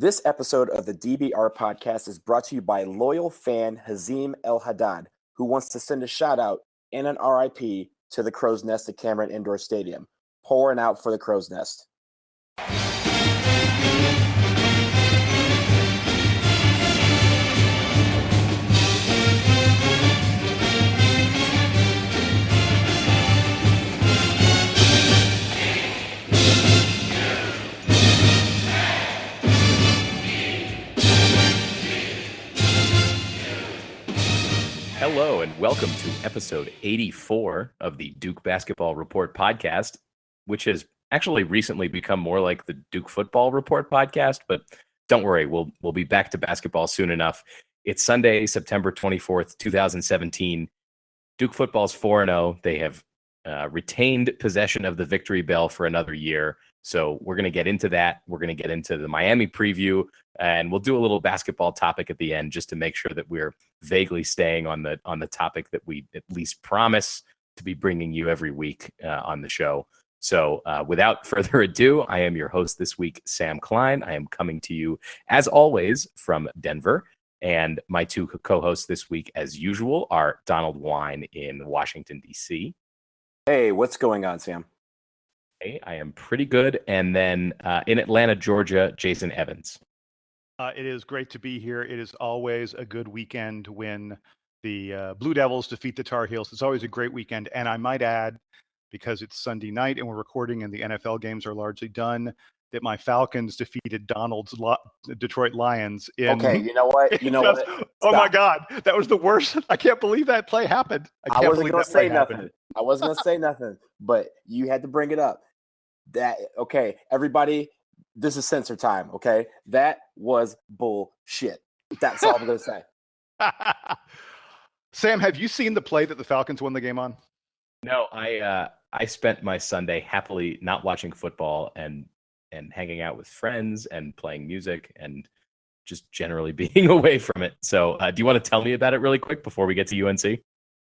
This episode of the DBR Podcast is brought to you by loyal fan Hazim El Haddad, who wants to send a shout out and an RIP to the Crow's Nest at Cameron Indoor Stadium. Pouring out for the Crow's Nest. Hello and welcome to episode 84 of the Duke Basketball Report podcast, which has actually recently become more like the Duke Football Report podcast, but don't worry, we'll be back to basketball soon enough. It's Sunday, September 24th, 2017. Duke football's 4-0. They have retained possession of the victory bell for another year. So we're going to get into that. We're going to get into the Miami preview, and we'll do a little basketball topic at the end just to make sure that we're vaguely staying on the topic that we at least promise to be bringing you every week on the show. So without further ado, I am your host this week, Sam Klein. I am coming to you, as always, from Denver. And my two co-hosts this week, as usual, are Donald Wine in Washington, D.C. Hey, what's going on, Sam? I am pretty good. And then in Atlanta, Georgia, Jason Evans. It is great to be here. It is always a good weekend when the Blue Devils defeat the Tar Heels. It's always a great weekend. And I might add, because it's Sunday night and we're recording and the NFL games are largely done, that my Falcons defeated Donald's Detroit Lions. Okay, you know what? Oh my God, that was the worst. I can't believe that play happened. I wasn't going to say nothing. I wasn't going to say nothing, but you had to bring it up. Okay, everybody, this is censor time, okay? That was bullshit. That's all I'm going to say. Sam, have you seen the play that the Falcons won the game on? No, I spent my Sunday happily not watching football and hanging out with friends and playing music and just generally being away from it. So do you want to tell me about it really quick before we get to UNC?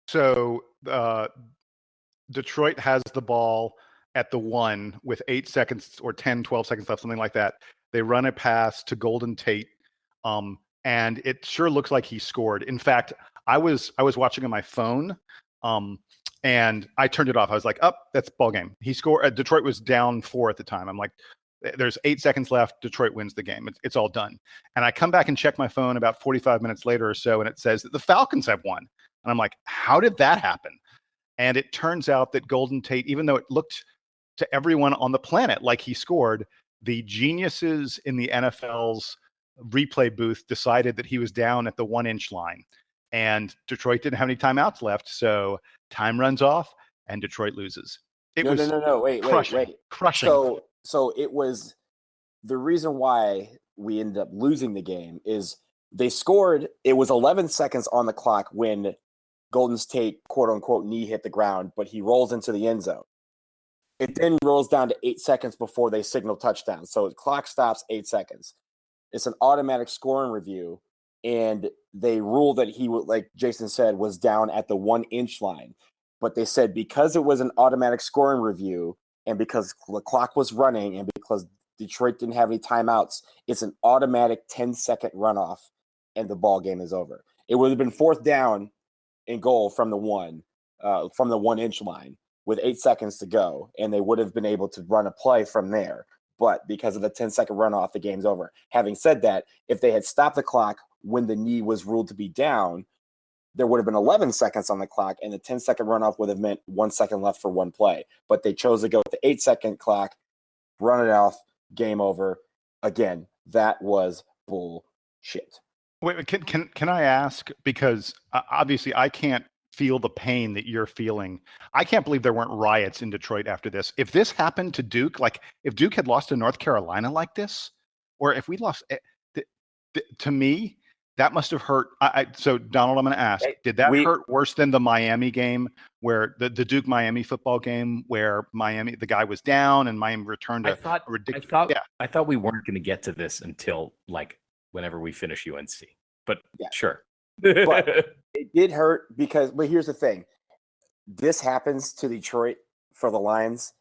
So Detroit has the ball at the 1 with 8 seconds or 10, 12 seconds left, something like that. They run a pass to Golden Tate, and it sure looks like he scored. In fact, I was watching on my phone, and I turned it off. I was like, that's ball game. He scored. Detroit was down 4 at the time. I'm like, there's 8 seconds left. Detroit wins the game. It's all done. And I come back and check my phone about 45 minutes later or so, and it says that the Falcons have won. And I'm like, how did that happen? And it turns out that Golden Tate, even though it looked to everyone on the planet like he scored, the geniuses in the NFL's replay booth decided that he was down at the 1-inch line. And Detroit didn't have any timeouts left, so time runs off and Detroit loses. No. Wait. Crushing. So it was the reason why we ended up losing the game is they scored. It was 11 seconds on the clock when Golden Tate, quote unquote, knee hit the ground, but he rolls into the end zone. It then rolls down to 8 seconds before they signal touchdown. So the clock stops 8 seconds. It's an automatic scoring review, and they rule that he, like Jason said, was down at the 1-inch line. But they said because it was an automatic scoring review and because the clock was running and because Detroit didn't have any timeouts, it's an automatic 10-second runoff, and the ball game is over. It would have been 4th down and goal from the 1-inch line with 8 seconds to go, and they would have been able to run a play from there. But because of the 10-second runoff, the game's over. Having said that, if they had stopped the clock when the knee was ruled to be down, there would have been 11 seconds on the clock, and the 10-second runoff would have meant 1 second left for one play. But they chose to go with the 8-second clock, run it off, game over. Again, that was bullshit. Wait, can I ask, because obviously I can't feel the pain that you're feeling. I can't believe there weren't riots in Detroit after this. If this happened to Duke, like if Duke had lost to North Carolina like this, or if we lost, to me, that must have hurt. So Donald, I'm going to ask, did that hurt worse than the Miami game where the Duke Miami football game where Miami, the guy was down and Miami returned a ridiculous. I thought we weren't going to get to this until like whenever we finish UNC, but sure. But it did hurt but here's the thing. This happens to Detroit for the Lions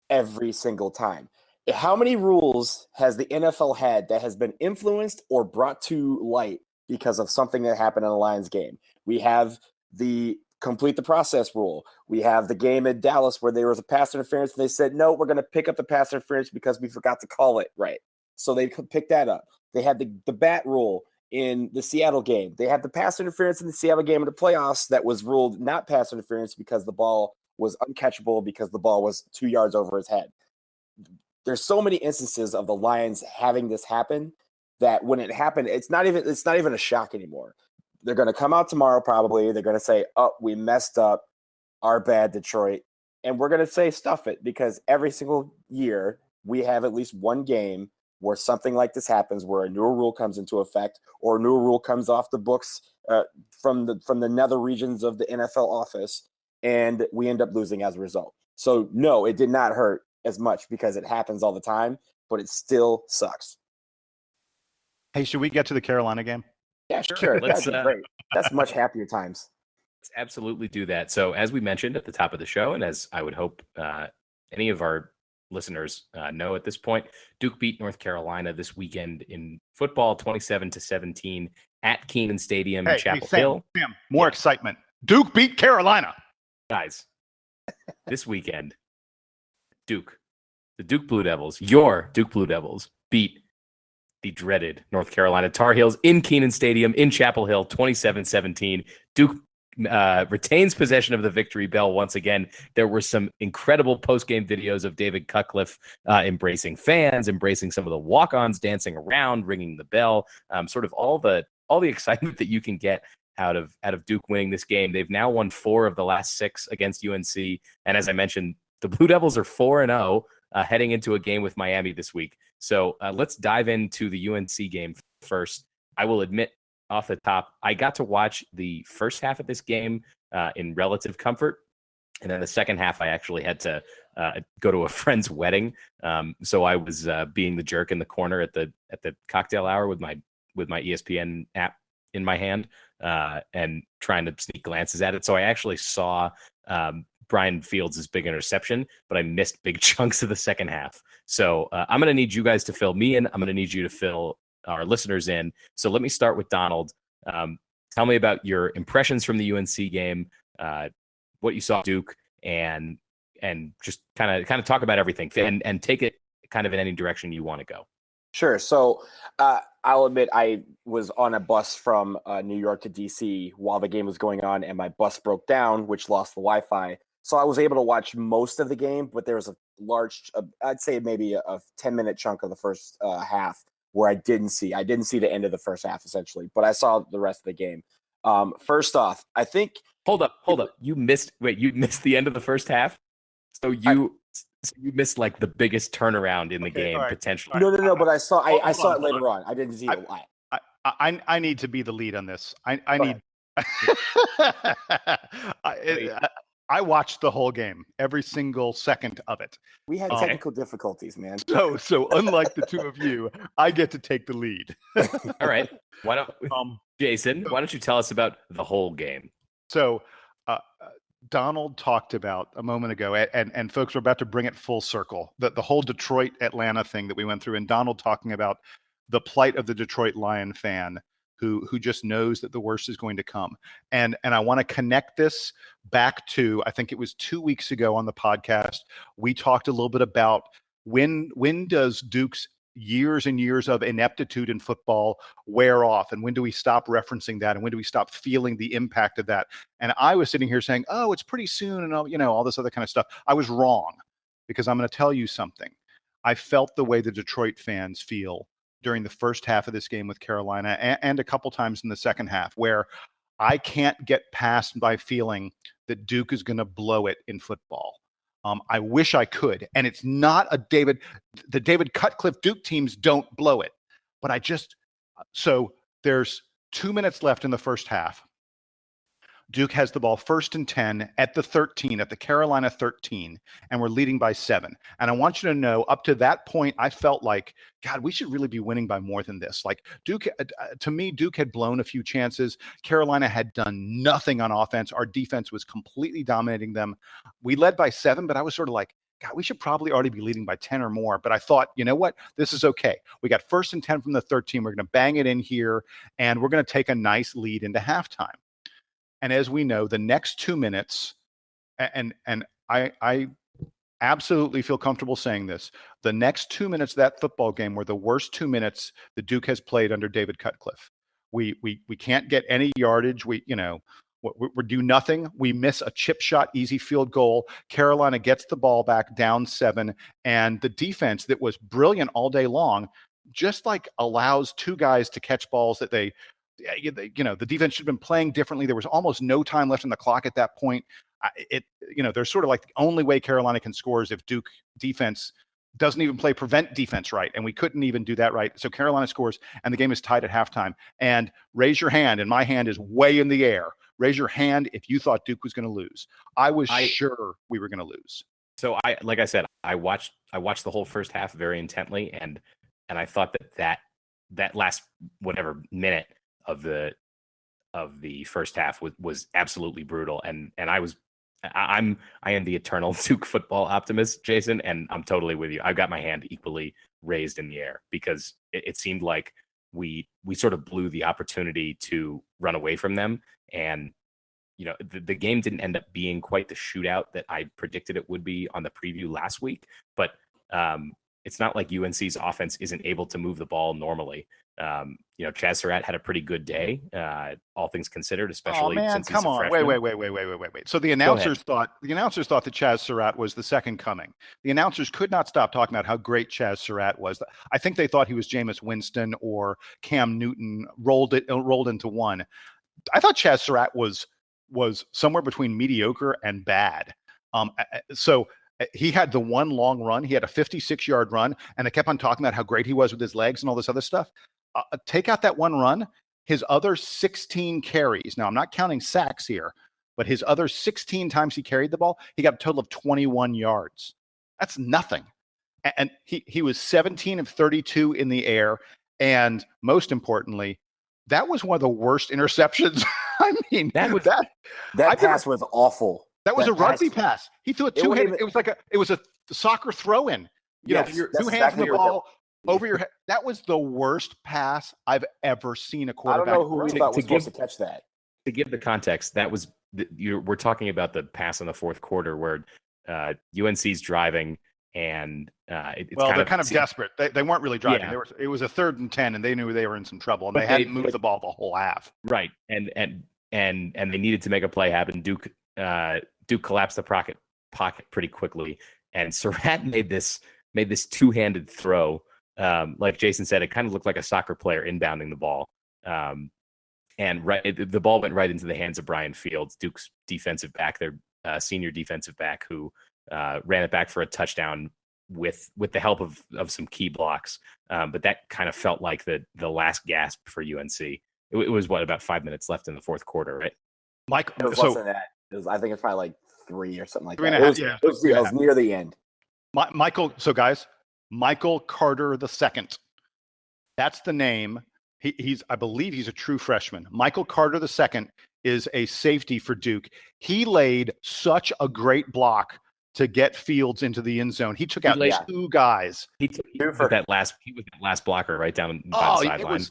every single time. How many rules has the NFL had that has been influenced or brought to light because of something that happened in a Lions game? We have the complete the process rule. We have the game in Dallas where there was a pass interference and they said, no, we're going to pick up the pass interference because we forgot to call it right. So they picked that up. They had the bat rule in the Seattle game. They had the pass interference in the Seattle game in the playoffs that was ruled not pass interference because the ball was uncatchable because the ball was 2 yards over his head. There's so many instances of the Lions having this happen that when it happened, it's not even a shock anymore. They're going to come out tomorrow probably. They're going to say, oh, we messed up. Our bad, Detroit. And we're going to say stuff it because every single year we have at least one game where something like this happens, where a new rule comes into effect or a new rule comes off the books from the nether regions of the NFL office, and we end up losing as a result. So no, it did not hurt as much because it happens all the time, but it still sucks. Hey, should we get to the Carolina game? Yeah, sure. That's great. That's much happier times. Let's absolutely do that. So as we mentioned at the top of the show, and as I would hope any of our listeners know at this point, Duke beat North Carolina this weekend in football 27-17 at Kenan Stadium in Chapel Hill. Sam, more excitement. Duke beat Carolina. Guys, this weekend, the Duke Blue Devils, your Duke Blue Devils, beat the dreaded North Carolina Tar Heels in Kenan Stadium in Chapel Hill 27-17. Duke retains possession of the victory bell once again. There were some incredible post-game videos of David Cutcliffe embracing fans, embracing some of the walk-ons, dancing around, ringing the bell, sort of all the excitement that you can get out of Duke winning this game. They've now won 4 of the last 6 against UNC, and as I mentioned, the Blue Devils are 4-0 heading into a game with Miami this week. So let's dive into the UNC game first. I will admit off the top, I got to watch the first half of this game in relative comfort. And then the second half, I actually had to go to a friend's wedding. So I was being the jerk in the corner at the cocktail hour with my ESPN app in my hand and trying to sneak glances at it. So I actually saw Brian Fields' big interception, but I missed big chunks of the second half. So I'm going to need you guys to fill me in. I'm going to need you to fill our listeners in. So let me start with Donald. Tell me about your impressions from the UNC game, what you saw Duke, and just kind of talk about everything and take it kind of in any direction you want to go. Sure. So I'll admit I was on a bus from New York to DC while the game was going on, and my bus broke down, which lost the Wi-Fi. So I was able to watch most of the game, but there was a large, I'd say maybe a 10-minute chunk of the first half where I didn't see the end of the first half essentially, but I saw the rest of the game. First off, I think. Hold up. You missed the end of the first half. So you missed like the biggest turnaround in the game potentially. No, but I saw it later on. I didn't see it live. I need to be the lead on this. I need. I watched the whole game, every single second of it. We had technical difficulties, man. So unlike the two of you, I get to take the lead. All right. Why don't Jason? Why don't you tell us about the whole game? So Donald talked about a moment ago, and folks are about to bring it full circle. The whole Detroit Atlanta thing that we went through, and Donald talking about the plight of the Detroit Lion fan who just knows that the worst is going to come. And I want to connect this back to, I think it was 2 weeks ago on the podcast, we talked a little bit about when does Duke's years and years of ineptitude in football wear off, and when do we stop referencing that, and when do we stop feeling the impact of that? And I was sitting here saying, oh, it's pretty soon, and all this other kind of stuff. I was wrong, because I'm going to tell you something. I felt the way the Detroit fans feel during the first half of this game with Carolina and a couple times in the second half, where I can't get past my feeling that Duke is going to blow it in football. I wish I could. And it's not the David Cutcliffe Duke teams don't blow it. But so there's 2 minutes left in the first half. Duke has the ball 1st and 10 at the 13, at the Carolina 13, and we're leading by 7. And I want you to know, up to that point, I felt like, God, we should really be winning by more than this. Like Duke, to me, Duke had blown a few chances. Carolina had done nothing on offense. Our defense was completely dominating them. We led by 7, but I was sort of like, God, we should probably already be leading by 10 or more. But I thought, you know what? This is okay. We got 1st and 10 from the 13. We're going to bang it in here, and we're going to take a nice lead into halftime. And as we know, the next 2 minutes, and I absolutely feel comfortable saying this, the next 2 minutes of that football game were the worst 2 minutes the Duke has played under David Cutcliffe. We can't get any yardage. We do nothing. We miss a chip shot, easy field goal. Carolina gets the ball back down 7, and the defense that was brilliant all day long just like allows 2 guys to catch balls that the defense should have been playing differently. There was almost no time left on the clock at that point. They're sort of like the only way Carolina can score is if Duke defense doesn't even play prevent defense right, and we couldn't even do that right. So Carolina scores, and the game is tied at halftime. And raise your hand, and my hand is way in the air. Raise your hand if you thought Duke was going to lose. I was sure we were going to lose. So like I said, I watched the whole first half very intently, and I thought that last whatever minute of the first half was absolutely brutal, and I am the eternal Duke football optimist, Jason, and I'm totally with you. I've got my hand equally raised in the air because it seemed like we sort of blew the opportunity to run away from them, and the game didn't end up being quite the shootout that I predicted it would be on the preview last week, but it's not like UNC's offense isn't able to move the ball normally. Chaz Surratt had a pretty good day, all things considered, especially since he's a freshman. Wait. So the announcers thought that Chaz Surratt was the second coming. The announcers could not stop talking about how great Chaz Surratt was. I think they thought he was Jameis Winston or Cam Newton rolled into one. I thought Chaz Surratt was somewhere between mediocre and bad. So he had the one long run. He had a 56-yard run, and they kept on talking about how great he was with his legs and all this other stuff. Take out that one run, his other 16 carries. Now, I'm not counting sacks here, but his other 16 times he carried the ball, he got a total of 21 yards. That's nothing. And he was 17 of 32 in the air. And most importantly, that was one of the worst interceptions. I mean, that pass was awful. That was a rugby pass. He threw a two-handed. It was a soccer throw-in. Two hands on the ball over your head. That was the worst pass I've ever seen a quarterback. I don't know who was supposed to catch that. To give the context, that was we're talking about the pass in the fourth quarter where UNC's driving and they're kind of desperate. They weren't really driving. Yeah. It was a 3rd and 10, and they knew they were in some trouble, and they hadn't moved the ball the whole half. Right, and they needed to make a play happen. Duke collapsed the pocket pretty quickly, and Surratt made this two-handed throw. Like Jason said, it kind of looked like a soccer player inbounding the ball. And the ball went right into the hands of Brian Fields, Duke's defensive back, their senior defensive back, who ran it back for a touchdown with the help of some key blocks. But that kind of felt like the last gasp for UNC. It was about 5 minutes left in the fourth quarter, right? Mike, it was less than that. I think it's probably like 3 or something like that. It was near the end. Michael Carter II. That's the name. I believe he's a true freshman. Michael Carter II is a safety for Duke. He laid such a great block to get Fields into the end zone. He took out 2 guys. He was that last blocker right down by the sideline.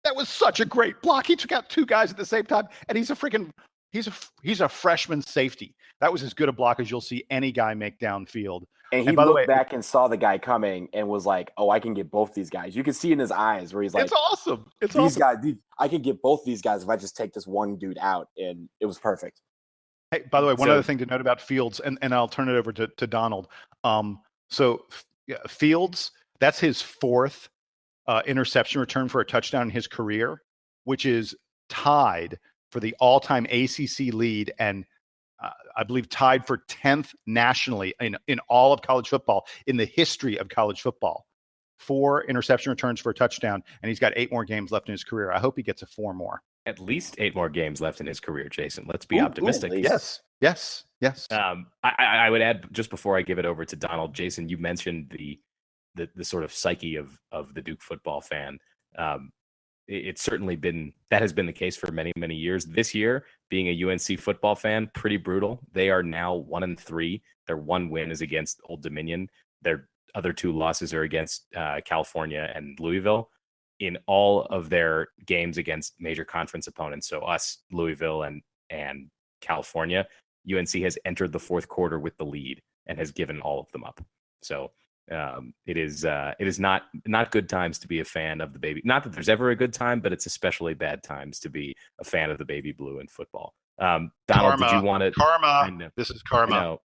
That was such a great block. He took out 2 guys at the same time, and he's a freshman safety. That was as good a block as you'll see any guy make downfield. And he looked back and saw the guy coming and was like, "Oh, I can get both these guys." You can see in his eyes where he's like, "It's awesome. Guys, I can get both these guys if I just take this one dude out." And it was perfect. Hey, by the way, one other thing to note about Fields, and I'll turn it over to Donald. Fields, that's his 4th interception return for a touchdown in his career, which is tied for the all-time ACC lead, and I believe tied for 10th nationally in all of college football, in the history of college football. 4 interception returns for a touchdown, and he's got 8 more games left in his career. I hope he gets 4 more. At least 8 more games left in his career, Jason. Let's be optimistic. Yes. I would add, just before I give it over to Donald, Jason, you mentioned the sort of psyche of the Duke football fan. it's certainly has been the case for many, many years. This year, being a UNC football fan, pretty brutal. They are now 1-3. Their one win is against Old Dominion. Their other two losses are against California and Louisville. In all of their games against major conference opponents, so us, Louisville, and California, UNC has entered the fourth quarter with the lead and has given all of them up. So it is not good times to be a fan of the baby. Not that there's ever a good time, but it's especially bad times to be a fan of the baby blue in football. Donald, karma. did you want to? Karma. This is karma. I know.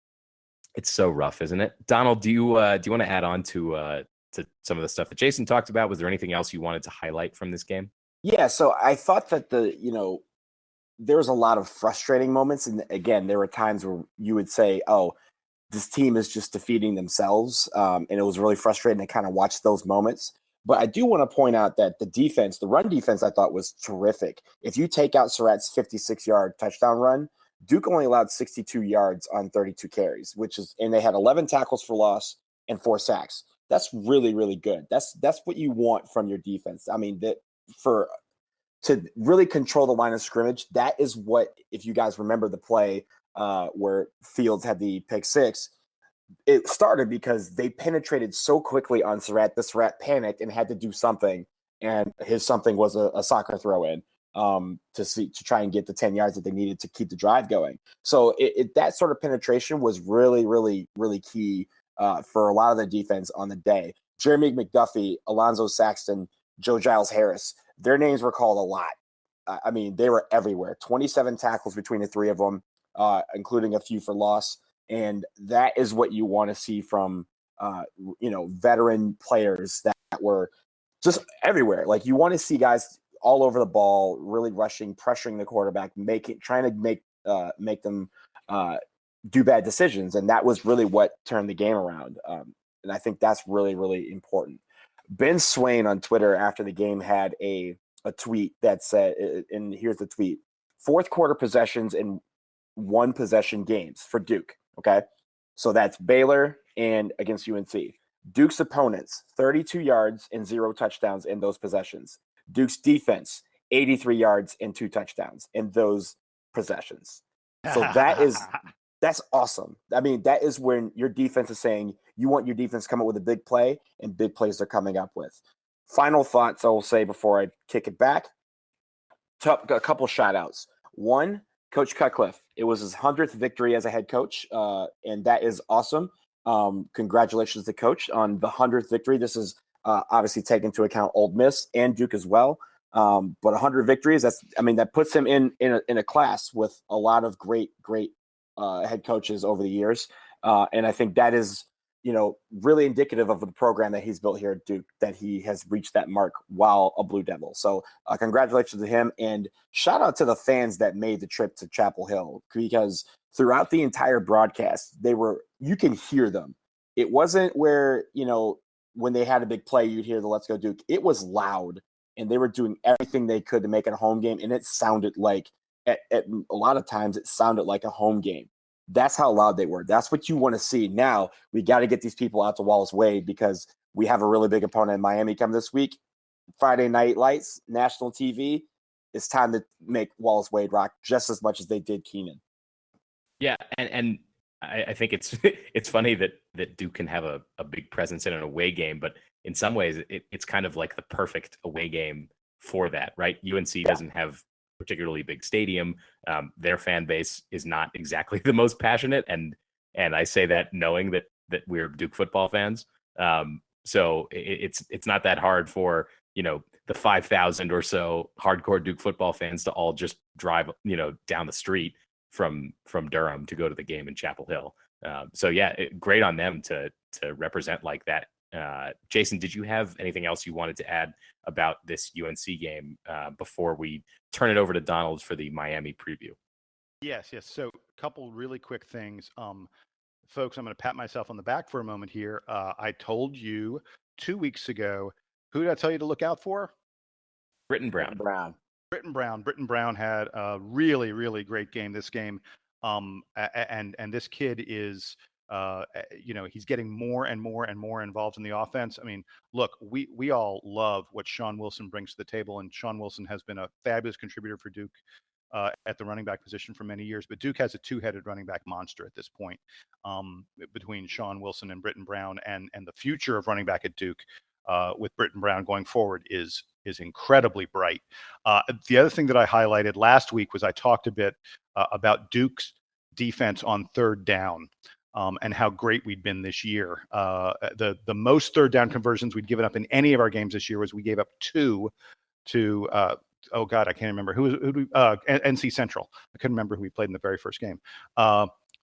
It's so rough, isn't it? Donald, do you want to add on to some of the stuff that Jason talked about? Was there anything else you wanted to highlight from this game? Yeah, so I thought that there was a lot of frustrating moments, and again, there were times where you would say, "Oh, this team is just defeating themselves," and it was really frustrating to kind of watch those moments. But I do want to point out that the run defense, I thought was terrific. If you take out Surratt's 56-yard touchdown run, Duke only allowed 62 yards on 32 carries, and they had 11 tackles for loss and 4 sacks. That's really, really good. That's what you want from your defense. I mean, to really control the line of scrimmage, that is what, if you guys remember the play where Fields had the pick six, it started because they penetrated so quickly on Surratt. The Surratt panicked and had to do something, and his something was a soccer throw in to try and get the 10 yards that they needed to keep the drive going. So that sort of penetration was really, really, really key for a lot of the defense on the day. Jeremy McDuffie, Alonzo Saxton, Joe Giles Harris, their names were called a lot. I mean, they were everywhere. 27 tackles between the three of them, including a few for loss. And that is what you want to see from, veteran players that were just everywhere. Like, you want to see guys all over the ball, really rushing, pressuring the quarterback, trying to make them do bad decisions. And that was really what turned the game around. And I think that's really, really important. Ben Swain on Twitter after the game had a tweet that said, and here's the tweet: fourth quarter possessions in one possession games for Duke. Okay. So that's Baylor and against UNC. Duke's opponents, 32 yards and 0 touchdowns in those possessions. Duke's defense, 83 yards and 2 touchdowns in those possessions. So that's awesome. I mean, that is when your defense is saying you want your defense to come up with a big play, and big plays they're coming up with. Final thoughts I will say before I kick it back. A couple shout outs. One, Coach Cutcliffe. It was his 100th victory as a head coach, and that is awesome. Congratulations to Coach on the 100th victory. This is obviously taking into account Ole Miss and Duke as well. But 100 victories, that puts him in a class with a lot of great head coaches over the years. And I think that is, really indicative of the program that he's built here at Duke, that he has reached that mark while a Blue Devil. So congratulations to him, and shout out to the fans that made the trip to Chapel Hill, because throughout the entire broadcast, you can hear them. It wasn't where, when they had a big play, you'd hear the Let's Go Duke. It was loud, and they were doing everything they could to make it a home game. And it sounded like, at a lot of times, it sounded like a home game. That's how loud they were. That's what you want to see. Now we got to get these people out to Wallace Wade, because we have a really big opponent in Miami come this week. Friday Night Lights, national TV. It's time to make Wallace Wade rock just as much as they did Keenan. Yeah, and I think it's funny that Duke can have a big presence in an away game, but in some ways it's kind of like the perfect away game for that, right? UNC doesn't have particularly big stadium. Their fan base is not exactly the most passionate, and I say that knowing that we're Duke football fans. So it's not that hard for the 5,000 or so hardcore Duke football fans to all just drive down the street from Durham to go to the game in Chapel Hill. So yeah, great on them to represent like that. Jason, did you have anything else you wanted to add about this UNC game before we turn it over to Donald for the Miami preview? Yes. So a couple really quick things. Folks, I'm going to pat myself on the back for a moment here. I told you 2 weeks ago, who did I tell you to look out for? Britton Brown. Britton Brown had a really, really great game this game. And this kid is He's getting more and more and more involved in the offense. I mean, look, we all love what Sean Wilson brings to the table, and Sean Wilson has been a fabulous contributor for Duke at the running back position for many years. But Duke has a two-headed running back monster at this point, between Sean Wilson and Britton Brown, and the future of running back at Duke with Britton Brown going forward is incredibly bright. The other thing that I highlighted last week was I talked a bit about Duke's defense on third down. And how great we'd been this year. The most third down conversions we'd given up in any of our games this year was we gave up 2 to oh God, I can't remember who NC Central. I couldn't remember who we played in the very first game.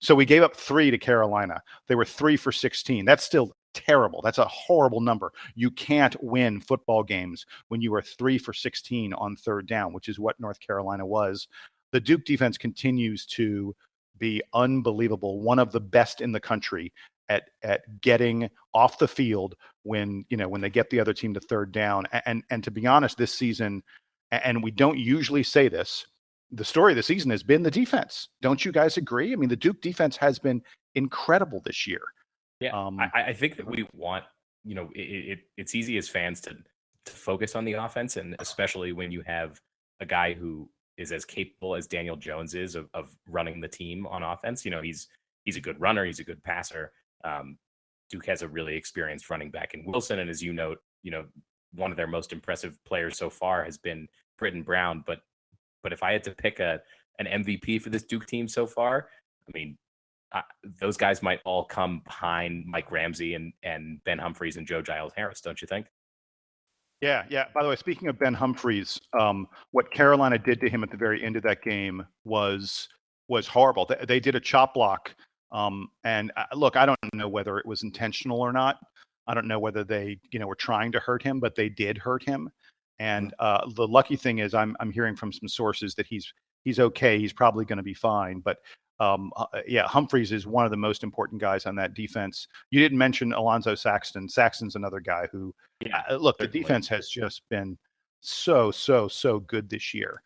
So we gave up 3 to Carolina. They were 3 for 16. That's still terrible. That's a horrible number. You can't win football games when you are 3 for 16 on third down, which is what North Carolina was. The Duke defense continues to be unbelievable, one of the best in the country at getting off the field when they get the other team to third down. And to be honest, this season, and we don't usually say this, the story of the season has been the defense. Don't you guys agree? I mean, the Duke defense has been incredible this year. Yeah, I think that we want, it's easy as fans to focus on the offense, and especially when you have a guy who is as capable as Daniel Jones is of running the team on offense. He's a good runner. He's a good passer. Duke has a really experienced running back in Wilson. And as you note, one of their most impressive players so far has been Britton Brown. But if I had to pick an MVP for this Duke team so far, I mean, those guys might all come behind Mike Ramsey and Ben Humphreys and Joe Giles Harris, don't you think? Yeah. By the way, speaking of Ben Humphreys, what Carolina did to him at the very end of that game was horrible. They did a chop block, and look, I don't know whether it was intentional or not. I don't know whether they, were trying to hurt him, but they did hurt him. And the lucky thing is, I'm hearing from some sources that he's okay. He's probably going to be fine. But Humphreys is one of the most important guys on that defense. You didn't mention Alonzo Saxton. Saxton's another guy who, look, the defense has just been so good this year.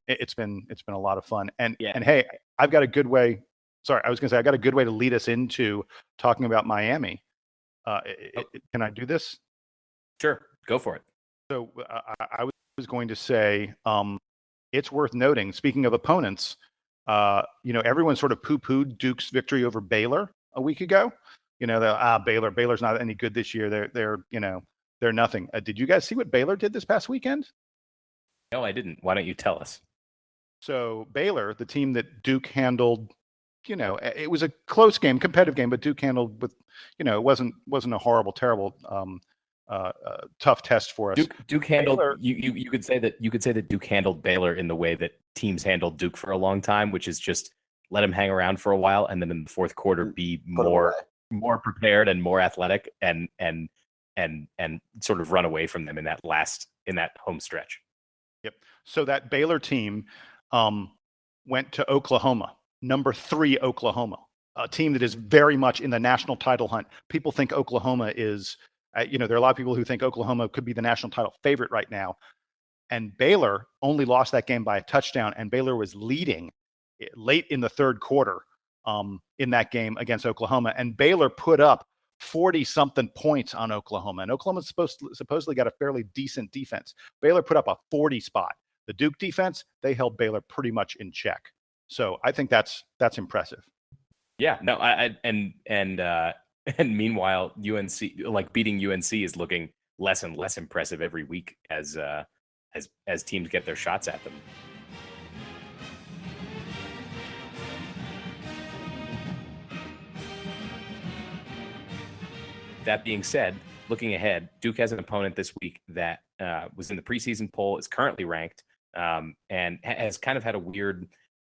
It's been a lot of fun. And hey, I've got a good way. Sorry, I was going to say, I got a good way to lead us into talking about Miami. Can I do this? Sure, go for it. So I was going to say, it's worth noting, speaking of opponents, everyone sort of poo-pooed Duke's victory over Baylor a week ago. Baylor's not any good this year. They're nothing. Did you guys see what Baylor did this past weekend? No, I didn't. Why don't you tell us? So Baylor, the team that Duke handled, it was a close game, competitive game, but Duke handled with, it wasn't a horrible, terrible, tough test for us. Duke handled Baylor. You could say that Duke handled Baylor in the way that teams handled Duke for a long time, which is just let him hang around for a while, and then in the fourth quarter be more prepared and more athletic, and sort of run away from them in that home stretch. Yep. So that Baylor team went to Oklahoma, number 3 Oklahoma, a team that is very much in the national title hunt. People think Oklahoma is, there are a lot of people who think Oklahoma could be the national title favorite right now. And Baylor only lost that game by a touchdown, and Baylor was leading late in the third quarter in that game against Oklahoma. And Baylor put up 40-something points on Oklahoma. And Oklahoma supposedly got a fairly decent defense. Baylor put up a 40 spot. The Duke defense, they held Baylor pretty much in check. So I think that's impressive. Yeah, no, and meanwhile, UNC, like beating UNC, is looking less and less impressive every week as teams get their shots at them. That being said, looking ahead, Duke has an opponent this week that was in the preseason poll, is currently ranked, and has kind of had a weird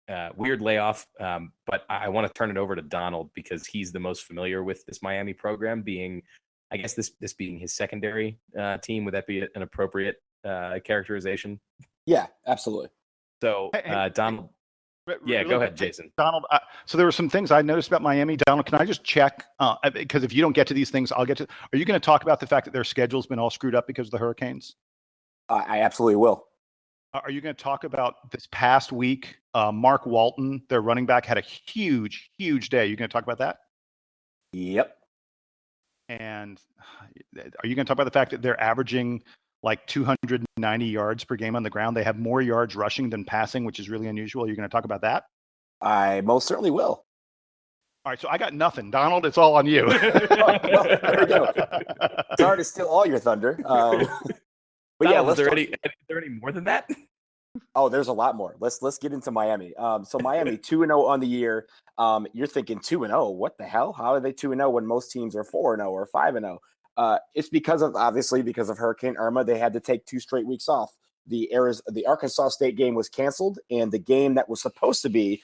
layoff. But I want to turn it over to Donald because he's the most familiar with this Miami program, being, I guess, this being his secondary team. Would that be an appropriate characterization? Yeah, absolutely. So, Donald. Yeah, go ahead, Jason. Donald, so there were some things I noticed about Miami. Donald, can I just check? Because if you don't get to these things, I'll get to. Are you going to talk about the fact that their schedule's been all screwed up because of the hurricanes? I absolutely will. Are you going to talk about this past week? Mark Walton, their running back, had a huge day. Are you going to talk about that? Yep. And are you going to talk about the fact that they're averaging like 290 yards per game on the ground? They have more yards rushing than passing, which is really unusual. You're going to talk about that? I most certainly will. All right, so I got nothing. Donald, it's all on you. Well, there we go. Sorry to steal all your thunder. But yeah, is there any more than that? Oh, there's a lot more. Let's get into Miami. So Miami 2-0 on the year. You're thinking 2-0. What the hell? How are they 2-0 when most teams are 4-0 or 5-0? It's because of Hurricane Irma. They had to take 2 straight weeks off. The Arkansas State game was canceled, and the game that was supposed to be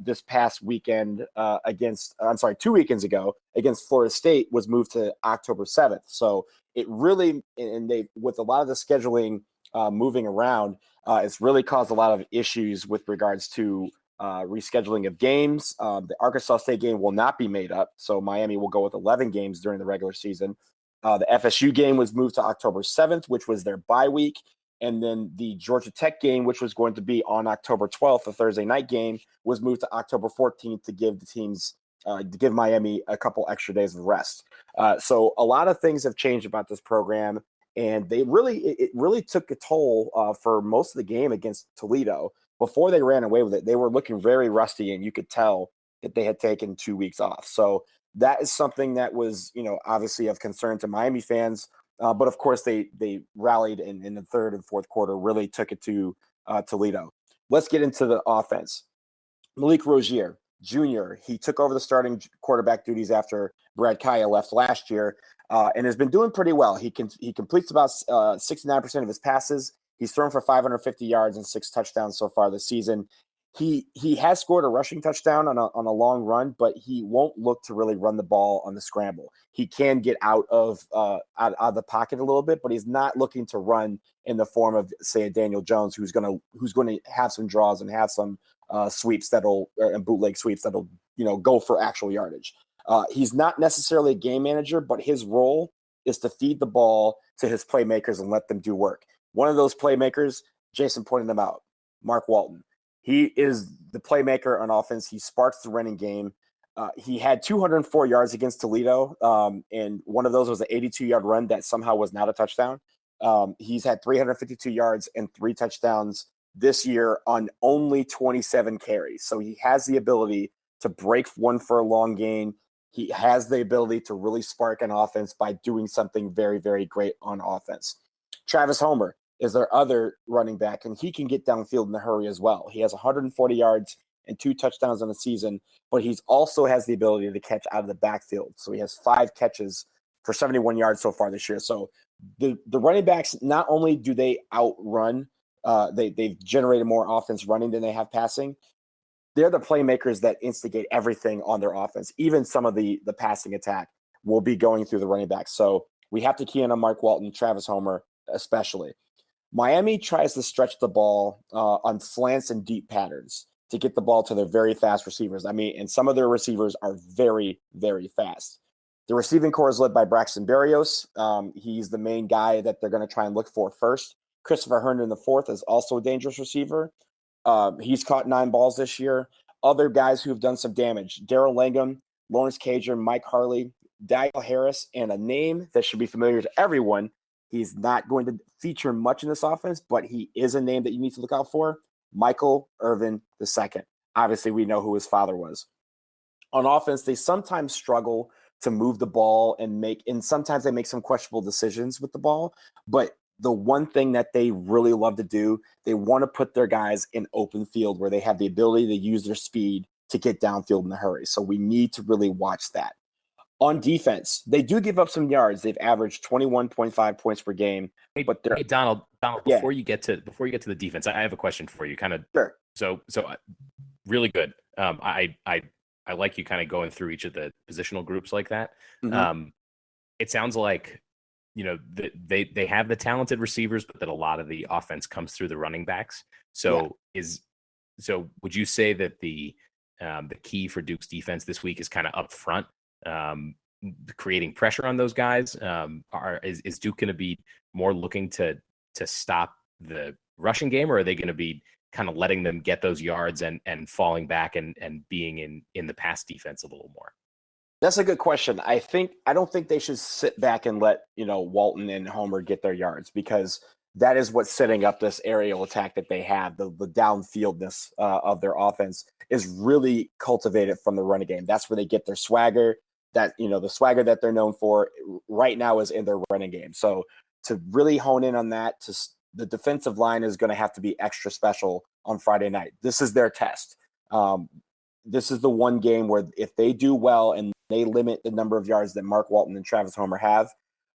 this past weekend 2 weekends ago against Florida State was moved to October 7th. So it really, and they, with a lot of the scheduling moving around, it's really caused a lot of issues with regards to rescheduling of games. The Arkansas State game will not be made up, so Miami will go with 11 games during the regular season. The FSU game was moved to October 7th, which was their bye week. And then the Georgia Tech game, which was going to be on October 12th, a Thursday night game, was moved to October 14th to give the teams, to give Miami a couple extra days of rest. So a lot of things have changed about this program, and it really took a toll for most of the game against Toledo. Before they ran away with it, they were looking very rusty, and you could tell that they had taken 2 weeks off. So that is something that was, obviously of concern to Miami fans. But of course, they rallied in the third and fourth quarter, really took it to Toledo. Let's get into the offense. Malik Rozier Jr., he took over the starting quarterback duties after Brad Kaya left last year, and has been doing pretty well. He completes about 69% of his passes. He's thrown for 550 yards and 6 touchdowns so far this season. He has scored a rushing touchdown on a long run, but he won't look to really run the ball on the scramble. He can get out of the pocket a little bit, but he's not looking to run in the form of, say, a Daniel Jones, who's going to have some draws and have some sweeps and bootleg sweeps that'll go for actual yardage. He's not necessarily a game manager, but his role is to feed the ball to his playmakers and let them do work. One of those playmakers, Jason pointed them out, Mark Walton. He is the playmaker on offense. He sparks the running game. He had 204 yards against Toledo, and one of those was an 82-yard run that somehow was not a touchdown. He's had 352 yards and 3 touchdowns this year on only 27 carries. So he has the ability to break one for a long gain. He has the ability to really spark an offense by doing something very, very great on offense. Travis Homer is their other running back, and he can get downfield in a hurry as well. He has 140 yards and 2 touchdowns on the season, but he also has the ability to catch out of the backfield. So he has 5 catches for 71 yards so far this year. So the running backs, not only do they outrun, they've generated more offense running than they have passing. They're the playmakers that instigate everything on their offense. Even some of the passing attack will be going through the running backs. So we have to key in on Mark Walton, Travis Homer especially. Miami tries to stretch the ball on slants and deep patterns to get the ball to their very fast receivers. And some of their receivers are very, very fast. The receiving core is led by Braxton Berrios. He's the main guy that they're going to try and look for first. Christopher Herndon IV is also a dangerous receiver. He's caught 9 balls this year. Other guys who have done some damage: Darrell Langham, Lawrence Cager, Mike Harley, Daniel Harris, and a name that should be familiar to everyone. He's not going to feature much in this offense, but he is a name that you need to look out for: Michael Irvin II. Obviously, we know who his father was. On offense, they sometimes struggle to move the ball and sometimes they make some questionable decisions with the ball. But the one thing that they really love to do, they want to put their guys in open field where they have the ability to use their speed to get downfield in a hurry. So we need to really watch that. On defense, they do give up some yards. They've averaged 21.5 points per game. But Hey, Donald, before you get to the defense, I have a question for you. Sure. So really good. I like you kind of going through each of the positional groups like that. Mm-hmm. It sounds like they have the talented receivers, but that a lot of the offense comes through the running backs. So would you say that the key for Duke's defense this week is kind of up front? Creating pressure on those guys? Is Duke going to be more looking to stop the rushing game, or are they going to be kind of letting them get those yards and falling back and being in the pass defense a little more? That's a good question. I don't think they should sit back and let, Walton and Homer get their yards, because that is what's setting up this aerial attack that they have. The downfieldness of their offense is really cultivated from the running game. That's where they get their swagger. That, the swagger that they're known for right now is in their running game. So to really hone in on that, the defensive line is going to have to be extra special on Friday night. This is their test. This is the one game where if they do well and they limit the number of yards that Mark Walton and Travis Homer have,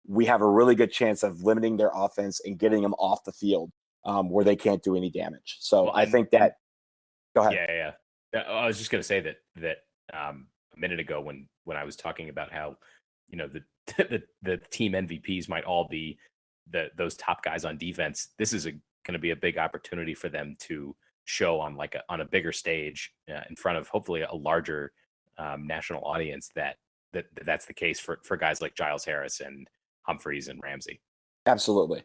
we have a really good chance of limiting their offense and getting them off the field where they can't do any damage. So I think that – go ahead. Yeah. I was just going to say that a minute ago when I was talking about how, the team MVPs might all be those top guys on defense. This is going to be a big opportunity for them to show on a bigger stage in front of hopefully a larger national audience that's the case for guys like Giles Harris and Humphreys and Ramsey. Absolutely.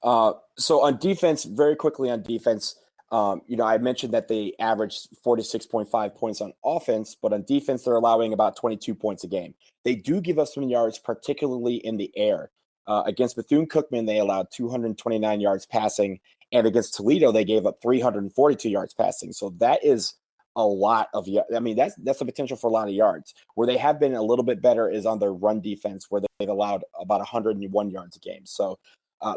So on defense, very quickly on defense, I mentioned that they averaged 46.5 points on offense, but on defense, they're allowing about 22 points a game. They do give us some yards, particularly in the air. Against Bethune-Cookman, they allowed 229 yards passing, and against Toledo, they gave up 342 yards passing. So that is a lot of yards. I mean, that's the potential for a lot of yards. Where they have been a little bit better is on their run defense, where they've allowed about 101 yards a game. So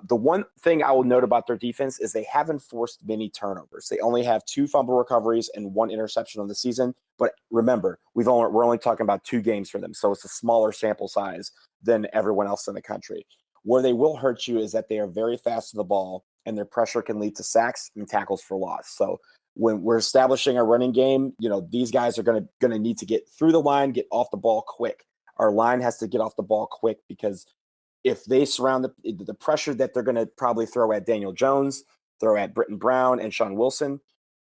the one thing I will note about their defense is they haven't forced many turnovers. They only have 2 fumble recoveries and 1 interception on the season. But remember, we're only talking about 2 games for them, so it's a smaller sample size than everyone else in the country. Where they will hurt you is that they are very fast to the ball, and their pressure can lead to sacks and tackles for loss. So when we're establishing a running game, these guys are going to need to get through the line, get off the ball quick. Our line has to get off the ball quick, because if they surround the pressure that they're going to probably throw at Daniel Jones, throw at Britton Brown and Sean Wilson,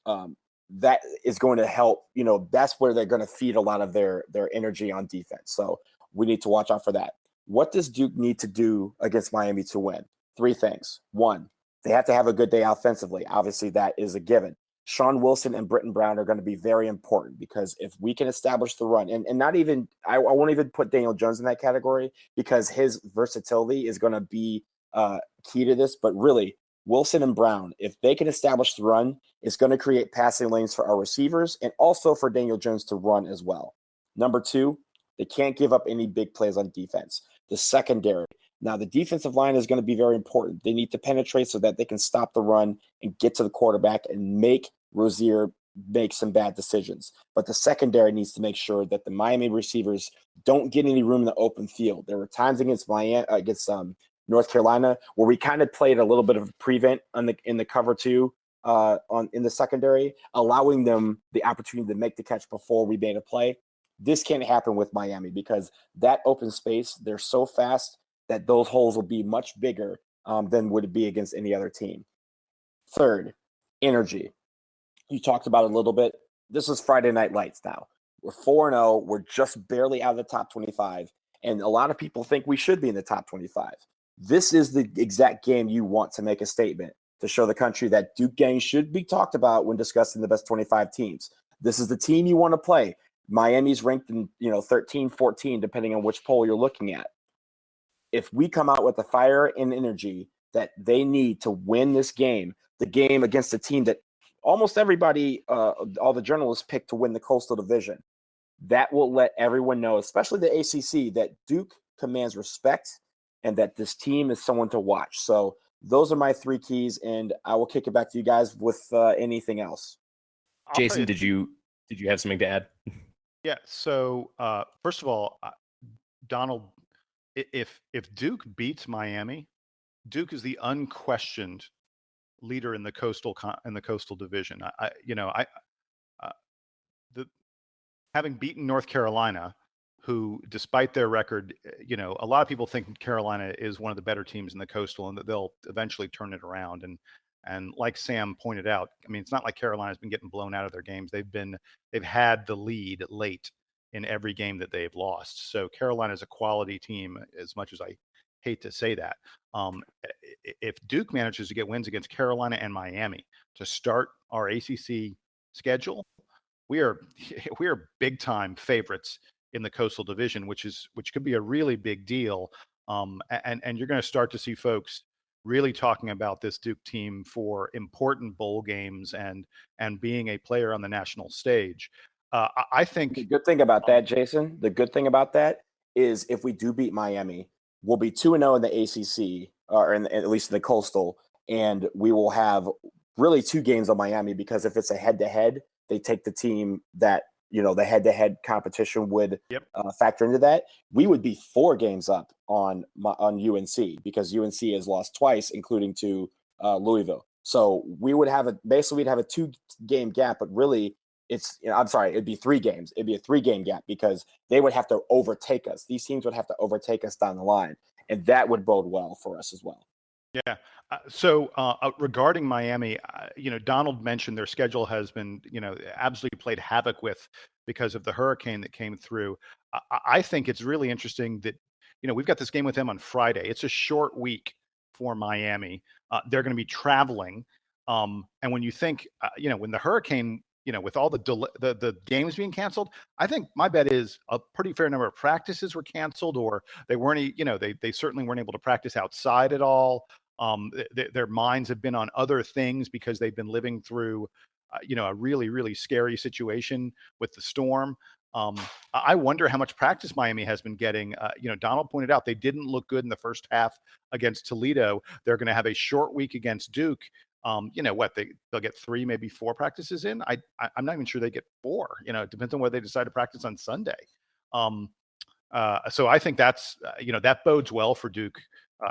that is going to help. That's where they're going to feed a lot of their energy on defense. So we need to watch out for that. What does Duke need to do against Miami to win? 3 things. 1, they have to have a good day offensively. Obviously, that is a given. Sean Wilson and Britton Brown are going to be very important, because if we can establish the run, and not even – I won't even put Daniel Jones in that category, because his versatility is going to be key to this. But really, Wilson and Brown, if they can establish the run, it's going to create passing lanes for our receivers and also for Daniel Jones to run as well. Number 2, they can't give up any big plays on defense. The secondary. Now, the defensive line is going to be very important. They need to penetrate so that they can stop the run and get to the quarterback and make Rozier make some bad decisions. But the secondary needs to make sure that the Miami receivers don't get any room in the open field. There were times against North Carolina where we kind of played a little bit of prevent in the cover 2 in the secondary, allowing them the opportunity to make the catch before we made a play. This can't happen with Miami, because that open space, they're so fast that those holes will be much bigger than would it be against any other team. Third, energy. You talked about it a little bit. This is Friday Night Lights now. We're 4-0. We're just barely out of the top 25. And a lot of people think we should be in the top 25. This is the exact game you want to make a statement to show the country that Duke gang should be talked about when discussing the best 25 teams. This is the team you want to play. Miami's ranked in 13, 14, depending on which poll you're looking at. If we come out with the fire and energy that they need to win this game, the game against a team that almost everybody, all the journalists picked to win the Coastal Division, that will let everyone know, especially the ACC, that Duke commands respect and that this team is someone to watch. So those are my 3 keys, and I will kick it back to you guys with anything else. Jason, did you have something to add? Yeah. So first of all, Donald, if Duke beats Miami, Duke is the unquestioned leader in the Coastal Division. Having beaten North Carolina, who, despite their record, a lot of people think Carolina is one of the better teams in the Coastal, and that they'll eventually turn it around. And like Sam pointed out, I mean, it's not like Carolina's been getting blown out of their games. They've had the lead late in every game that they've lost. So Carolina is a quality team, as much as I hate to say that. If Duke manages to get wins against Carolina and Miami to start our ACC schedule, we are big time favorites in the Coastal Division, which could be a really big deal. And you're going to start to see folks really talking about this Duke team for important bowl games and being a player on the national stage. I think the good thing about that, Jason, the good thing about that is if we do beat Miami, we'll be 2-0 in the ACC, or at least in the Coastal, and we will have really 2 games on Miami, because if it's a head-to-head, they take the team that, the head-to-head competition would factor into that. We would be 4 games up on UNC, because UNC has lost twice, including to Louisville. So we would have we'd have a 2-game gap, but really I'm sorry, it'd be 3 games. It'd be a 3-game gap, because they would have to overtake us. These teams would have to overtake us down the line, and that would bode well for us as well. Yeah. So regarding Miami, Donald mentioned their schedule has been, absolutely played havoc with because of the hurricane that came through. I think it's really interesting that, we've got this game with them on Friday. It's a short week for Miami. They're going to be traveling. And when you think, when the hurricane, with all the games being canceled, I think my bet is a pretty fair number of practices were canceled, or they weren't, they certainly weren't able to practice outside at all. Their minds have been on other things because they've been living through, a really, really scary situation with the storm. I wonder how much practice Miami has been getting. Donald pointed out they didn't look good in the first half against Toledo. They're going to have a short week against Duke. They'll get 3, maybe 4 practices in. I'm not even sure they get 4. It depends on whether they decide to practice on Sunday. So I think that's that bodes well for Duke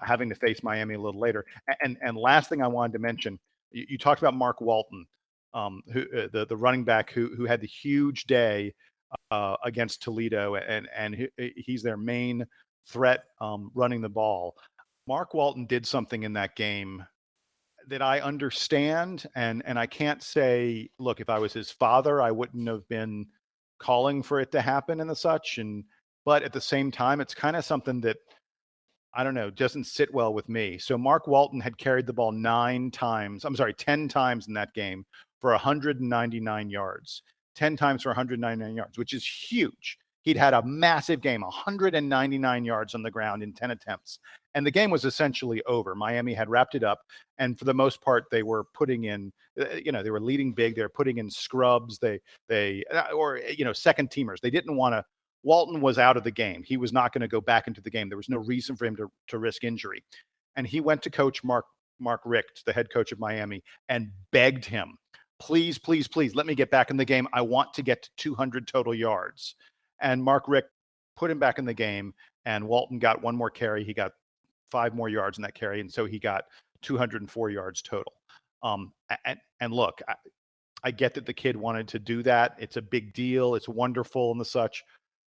having to face Miami a little later. And last thing I wanted to mention, you talked about Mark Walton, who the running back who had the huge day against Toledo, and he's their main threat running the ball. Mark Walton did something in that game that I understand, and I can't say, look, if I was his father, I wouldn't have been calling for it to happen and the such. But at the same time, it's kind of something that, I don't know, doesn't sit well with me. So Mark Walton had carried the ball 10 times in that game for 199 yards. 10 times for 199 yards, which is huge. He'd had a massive game, 199 yards on the ground in 10 attempts. And the game was essentially over. Miami had wrapped it up. And for the most part, they were putting in, they were leading big. They were putting in scrubs. Second teamers. They didn't want to. Walton was out of the game. He was not going to go back into the game. There was no reason for him to risk injury. And he went to coach Mark Richt, the head coach of Miami, and begged him, please, please, please, let me get back in the game. I want to get to 200 total yards. And Mark Richt put him back in the game, and Walton got 1 more carry. He got 5 more yards in that carry, and so he got 204 yards total. And look, I get that the kid wanted to do that. It's a big deal. It's wonderful and the such.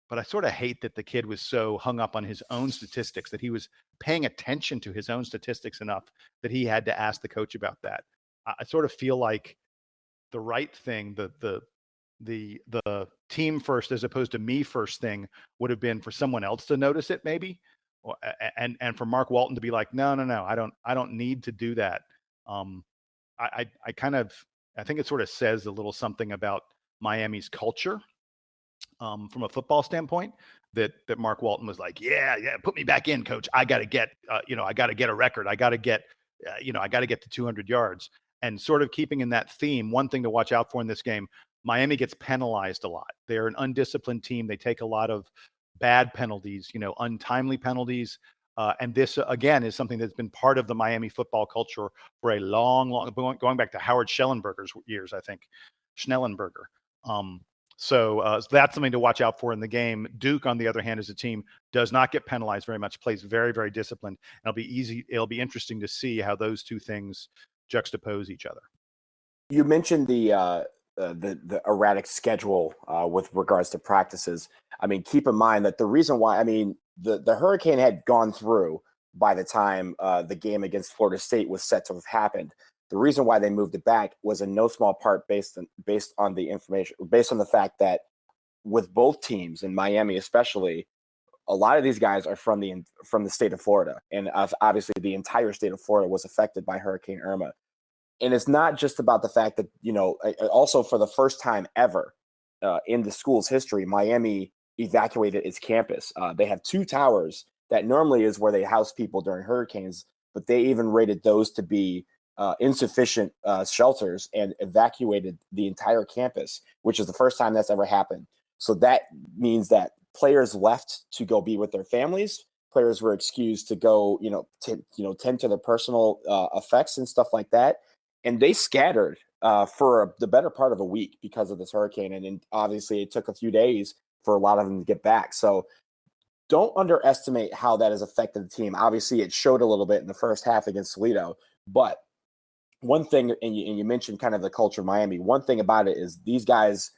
But I sort of hate that the kid was so hung up on his own statistics, that he was paying attention to his own statistics enough that he had to ask the coach about that. I sort of feel like the right thing, the team first as opposed to me first thing would have been for someone else to notice it, maybe, and for Mark Walton to be like, no, I don't need to do that. I think it sort of says a little something about Miami's culture. From a football standpoint, that Mark Walton was like, yeah, put me back in, coach. I got to get, I got to get a record. I got to get, I got to get to 200 yards. And sort of keeping in that theme, one thing to watch out for in this game, Miami gets penalized a lot. They're an undisciplined team. They take a lot of bad penalties, untimely penalties. And this, again, is something that's been part of the Miami football culture for a long, going back to Howard Schnellenberger's years, I think. Schnellenberger. So that's something to watch out for in the game. Duke, on the other hand, as a team, does not get penalized very much, plays very, very disciplined. And it'll be interesting to see how those two things juxtapose each other. You mentioned the erratic schedule with regards to practices. I mean, keep in mind that the reason why, the hurricane had gone through by the time the game against Florida State was set to have happened. The reason why they moved it back was in no small part based on the fact that with both teams, in Miami especially, a lot of these guys are from the state of Florida, and obviously the entire state of Florida was affected by Hurricane Irma. And it's not just about the fact that, also for the first time ever in the school's history, Miami evacuated its campus. They have 2 towers that normally is where they house people during hurricanes, but they even rated those to be insufficient shelters and evacuated the entire campus, which is the first time that's ever happened. So that means that players left to go be with their families. Players were excused to go, tend to their personal effects and stuff like that. And they scattered for the better part of a week because of this hurricane. And then obviously it took a few days for a lot of them to get back. So don't underestimate how that has affected the team. Obviously, it showed a little bit in the first half against Toledo. But one thing, and you mentioned kind of the culture of Miami, one thing about it is these guys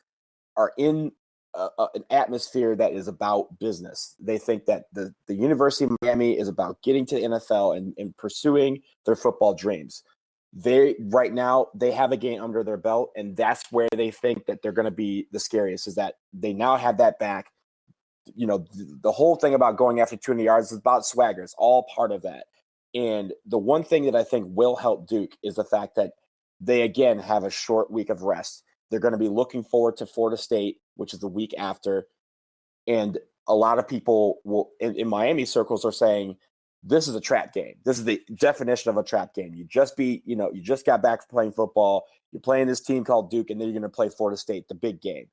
are in an atmosphere that is about business. They think that the University of Miami is about getting to the NFL and pursuing their football dreams. Right now, they have a game under their belt, and that's where they think that they're going to be the scariest, is that they now have that back. The whole thing about going after 200 yards is about swagger. It's all part of that. And the one thing that I think will help Duke is the fact that they, again, have a short week of rest. They're going to be looking forward to Florida State, which is the week after. And a lot of people will, in Miami circles, are saying, this is a trap game. This is the definition of a trap game. You just got back from playing football. You're playing this team called Duke, and then you're going to play Florida State, the big game.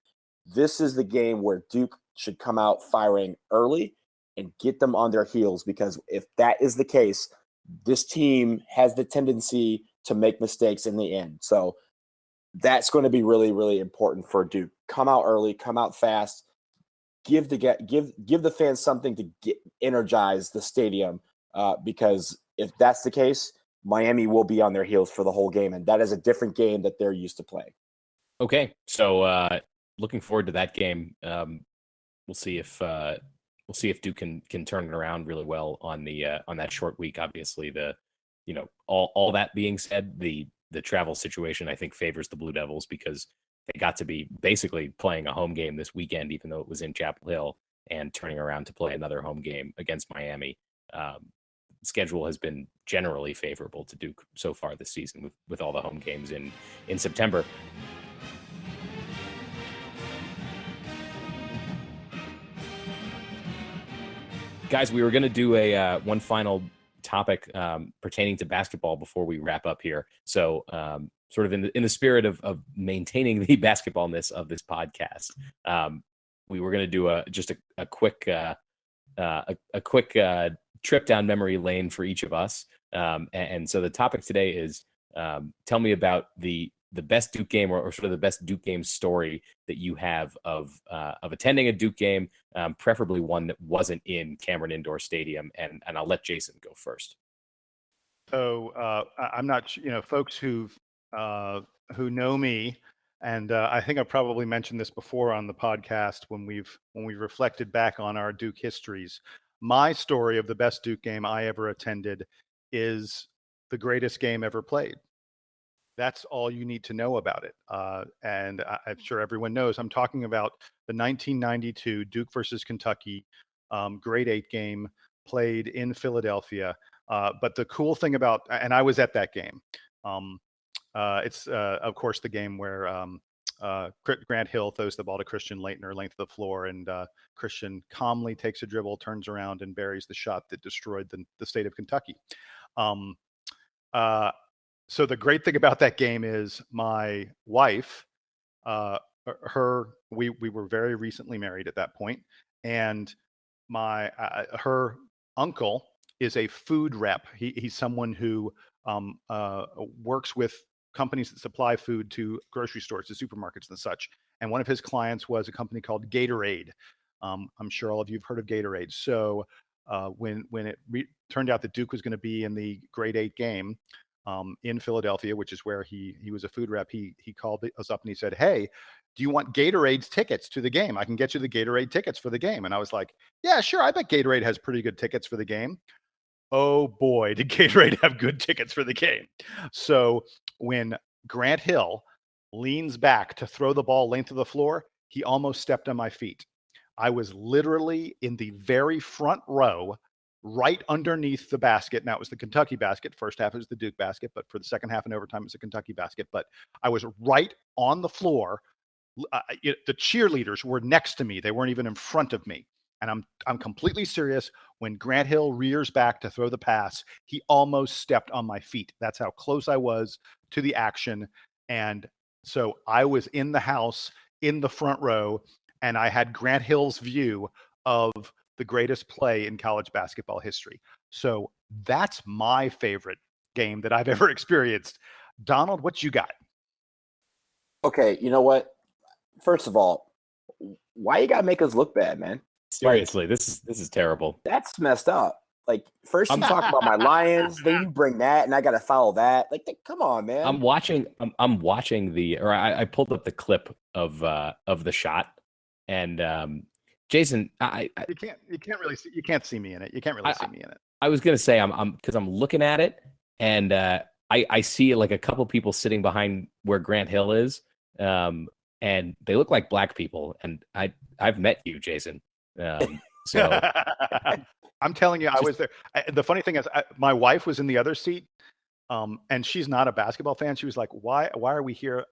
This is the game where Duke should come out firing early and get them on their heels, because if that is the case, this team has the tendency to make mistakes in the end. So that's going to be really, really important for Duke. Come out early, come out fast, give the fans something to energize the stadium, because if that's the case, Miami will be on their heels for the whole game, and that is a different game that they're used to playing. Okay, so looking forward to that game. We'll see if Duke can turn it around really well on that short week. Obviously, all that being said, the travel situation I think favors the Blue Devils, because they got to be basically playing a home game this weekend, even though it was in Chapel Hill, and turning around to play another home game against Miami. Schedule has been generally favorable to Duke so far this season, with all the home games in September. Guys, we were going to do a one final topic pertaining to basketball before we wrap up here. So, sort of in the spirit of maintaining the basketballness of this podcast, we were going to do a quick trip down memory lane for each of us. And so the topic today is, tell me about the best Duke game, or sort of the best Duke game story that you have of attending a Duke game, preferably one that wasn't in Cameron Indoor Stadium. And I'll let Jason go first. So I'm not, folks who know me, and I think I've probably mentioned this before on the podcast when we've reflected back on our Duke histories. My story of the best Duke game I ever attended is the greatest game ever played. That's all you need to know about it. And I'm sure everyone knows I'm talking about the 1992 Duke versus Kentucky grade 8 game played in Philadelphia. But the cool thing about, and I was at that game, it's of course the game where Grant Hill throws the ball to Christian Laettner, length of the floor, and Christian calmly takes a dribble, turns around, and buries the shot that destroyed the state of Kentucky. So the great thing about that game is my wife, we were very recently married at that point, and her uncle is a food rep. He's someone who works with companies that supply food to grocery stores, to supermarkets and such. And one of his clients was a company called Gatorade. I'm sure all of you have heard of Gatorade. So when it turned out that Duke was going to be in the grade 8 game in Philadelphia, which is where he was a food rep, he called us up and he said, "Hey, do you want Gatorade's tickets to the game? I can get you the Gatorade tickets for the game." And I was like, "Yeah, sure. I bet Gatorade has pretty good tickets for the game." Oh boy, did Gatorade have good tickets for the game. So when Grant Hill leans back to throw the ball length of the floor, he almost stepped on my feet. I was literally in the very front row, right underneath the basket. Now, it was the Kentucky basket. First half, it was the Duke basket, but for the second half and overtime, it was the Kentucky basket. But I was right on the floor, the cheerleaders were next to me. They weren't even in front of me. And I'm completely serious. When Grant Hill rears back to throw the pass, he almost stepped on my feet. That's how close I was to the action. And so I was in the house in the front row, and I had Grant Hill's view of the greatest play in college basketball history. So that's my favorite game that I've ever experienced. Donald, what you got? Okay, you know what? First of all, why you gotta make us look bad, man? Seriously, this is terrible. That's messed up. Like, first you talk about my Lions, then you bring that, and I gotta follow that. Like, come on, man. I'm watching I pulled up the clip of the shot, and Jason, you can't really see, you can't see me in it. You can't really see me in it. I was gonna say I'm because I'm looking at it, and I see like a couple people sitting behind where Grant Hill is, and they look like black people, and I've met you, Jason. So I'm telling you, I was there. The funny thing is, my wife was in the other seat, and she's not a basketball fan. She was like, "Why are we here?"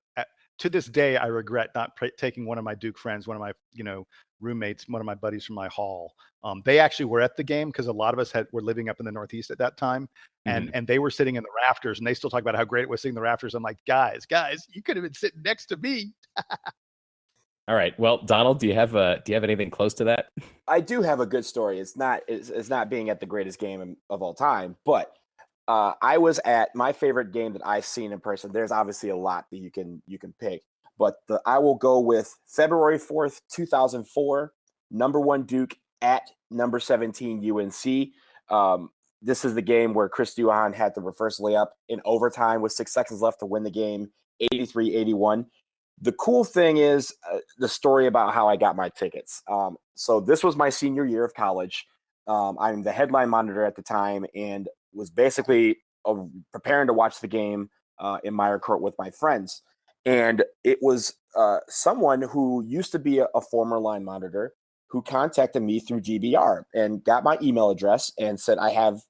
To this day, I regret not taking one of my Duke friends, one of my roommates, one of my buddies from my hall. They actually were at the game because a lot of us were living up in the Northeast at that time, and they were sitting in the rafters, and they still talk about how great it was sitting in the rafters. I'm like, guys, you could have been sitting next to me. All right. Well, Donald, do you have anything close to that? I do have a good story. It's not being at the greatest game of all time, but I was at my favorite game that I've seen in person. There's obviously a lot that you can pick, but I will go with February 4th, 2004, number 1 Duke at number 17 UNC. This is the game where Chris Duhon had the reverse layup in overtime with 6 seconds left to win the game, 83-81. The cool thing is the story about how I got my tickets. So this was my senior year of college. I'm the headline monitor at the time and was basically preparing to watch the game in Meyer Court with my friends. And it was someone who used to be a former line monitor who contacted me through DBR and got my email address and said, I have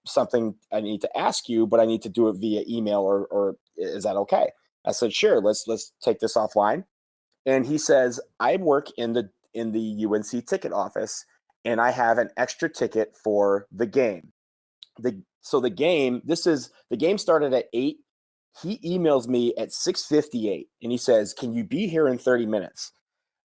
something I need to ask you, but I need to do it via email, or is that okay? I said, sure, let's take this offline. And he says, I work in the UNC ticket office, and I have an extra ticket for the game. The game started at 8. He emails me at 6:58, and he says, can you be here in 30 minutes?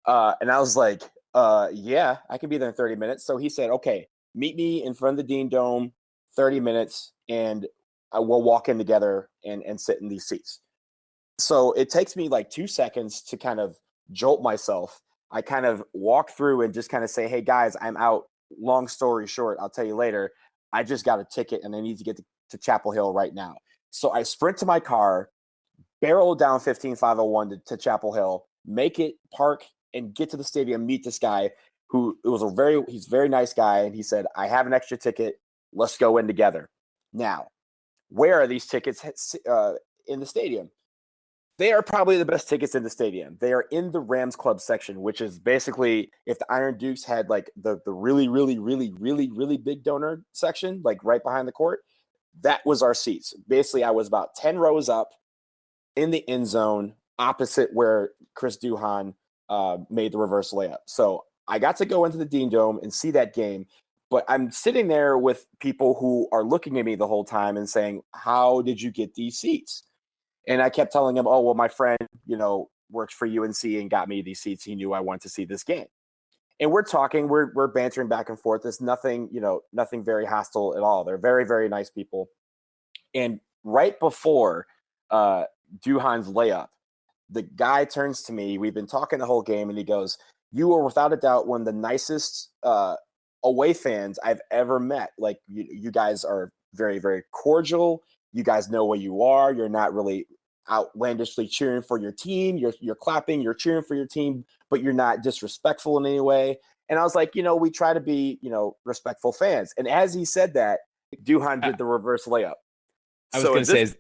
And I was like, yeah, I can be there in 30 minutes. So he said, okay, meet me in front of the Dean Dome, 30 minutes, and we'll walk in together and sit in these seats. So it takes me like 2 seconds to kind of jolt myself. I kind of walk through and just kind of say, hey, guys, I'm out. Long story short, I'll tell you later. I just got a ticket and I need to get to Chapel Hill right now. So I sprint to my car, barrel down 15501 to Chapel Hill, make it, park, and get to the stadium, meet this guy he's a very nice guy. And he said, I have an extra ticket. Let's go in together. Now, where are these tickets in the stadium? They are probably the best tickets in the stadium. They are in the Rams Club section, which is basically if the Iron Dukes had like the really, really, really, really, really big donor section, like right behind the court, that was our seats. Basically, I was about 10 rows up in the end zone opposite where Chris Duhon made the reverse layup. So I got to go into the Dean Dome and see that game, but I'm sitting there with people who are looking at me the whole time and saying, how did you get these seats? And I kept telling him, oh, well, my friend, works for UNC and got me these seats. He knew I wanted to see this game. And we're talking, we're bantering back and forth. It's nothing very hostile at all. They're very, very nice people. And right before Duhan's layup, the guy turns to me. We've been talking the whole game, and he goes, you are without a doubt one of the nicest away fans I've ever met. Like, you guys are very, very cordial. You guys know where you are. You're not really outlandishly cheering for your team. You're clapping, you're cheering for your team, but you're not disrespectful in any way. And I was like, we try to be, respectful fans. And as he said that, Duhan did the reverse layup. I was going to say,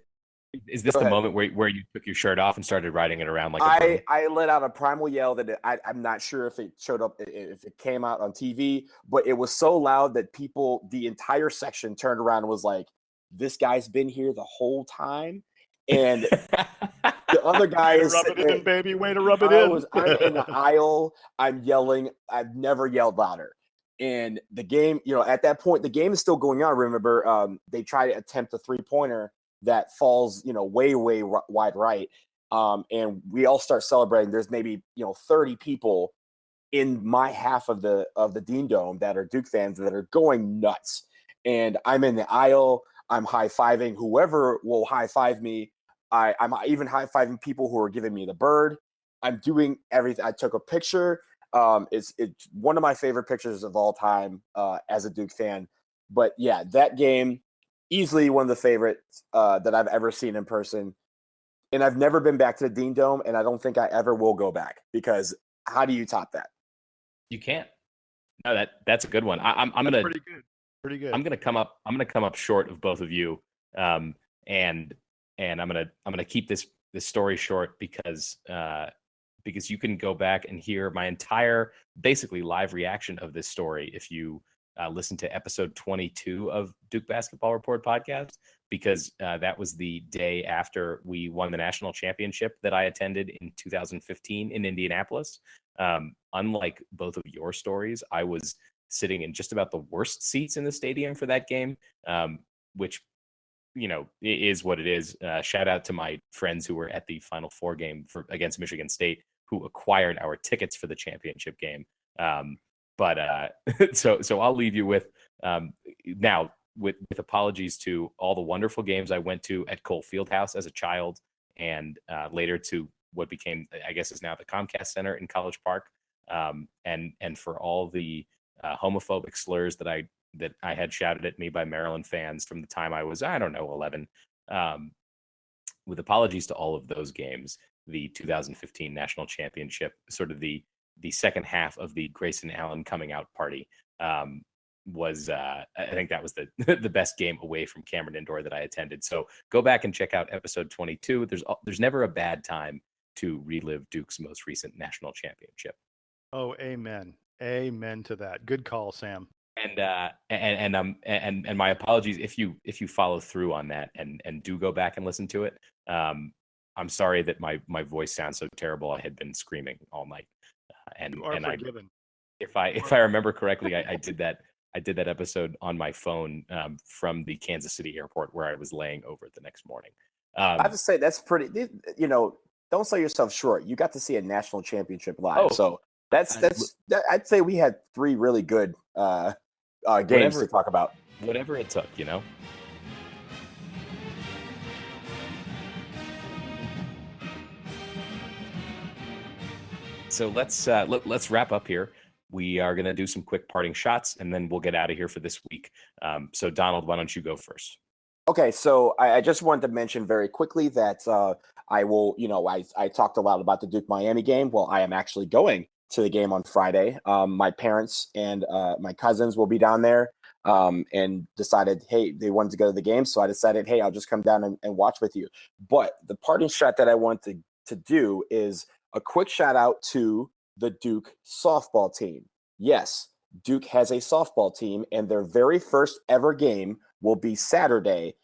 is this the moment where you took your shirt off and started riding it around like I let out a primal yell that I'm not sure if it showed up, if it came out on TV, but it was so loud that the entire section turned around and was like, this guy's been here the whole time. And The other guy is rub it in, baby. Way to rub it I'm in the in. aisle. I'm yelling. I've never yelled louder. And the game, at that point, the game is still going on. Remember, they try to attempt a 3-pointer that falls, way, way wide right. And we all start celebrating. There's maybe, 30 people in my half of the Dean Dome that are Duke fans that are going nuts. And I'm in the aisle. I'm high-fiving whoever will high-five me. I'm even high-fiving people who are giving me the bird. I'm doing everything. I took a picture. It's one of my favorite pictures of all time as a Duke fan. But yeah, that game, easily one of the favorites that I've ever seen in person. And I've never been back to the Dean Dome, and I don't think I ever will go back, because how do you top that? You can't. No, that's a good one. I'm gonna pretty good. I'm gonna come up short of both of you, and I'm gonna keep this story short because you can go back and hear my entire basically live reaction of this story if you listen to episode 22 of Duke Basketball Report podcast, because that was the day after we won the national championship that I attended in 2015 in Indianapolis. Unlike both of your stories, I was sitting in just about the worst seats in the stadium for that game, which, is what it is. Shout out to my friends who were at the Final Four game against Michigan State, who acquired our tickets for the championship game. So I'll leave you with now with apologies to all the wonderful games I went to at Cole Fieldhouse as a child, and later to what became, I guess, is now the Comcast Center in College Park, and for all the homophobic slurs that I had shouted at me by Maryland fans from the time I was, 11. With apologies to all of those games, the 2015 national championship, sort of the second half of the Grayson Allen coming out party, was I think that was the the best game away from Cameron Indoor that I attended. So go back and check out episode 22. There's never a bad time to relive Duke's most recent national championship. Oh, amen to that. Good call, Sam. And my apologies if you follow through on that and do go back and listen to it. I'm sorry that my voice sounds so terrible. I had been screaming all night, and forgiven. If I remember correctly, I did that episode on my phone from the Kansas City airport, where I was laying over the next morning. I have to say that's pretty. Don't sell yourself short. You got to see a national championship live, so that's I'd say we had 3 really good games to talk about. Whatever it took, So let's wrap up here. We are going to do some quick parting shots, and then we'll get out of here for this week. So Donald, why don't you go first? Okay, so I just wanted to mention very quickly that I will, I talked a lot about the Duke-Miami game. Well, I am actually going to the game on Friday. My parents and my cousins will be down there, and decided, hey, they wanted to go to the game. So I decided, hey, I'll just come down and watch with you. But the parting shot that I want to do is a quick shout out to the Duke softball team. Yes, Duke has a softball team, and their very first ever game will be Saturday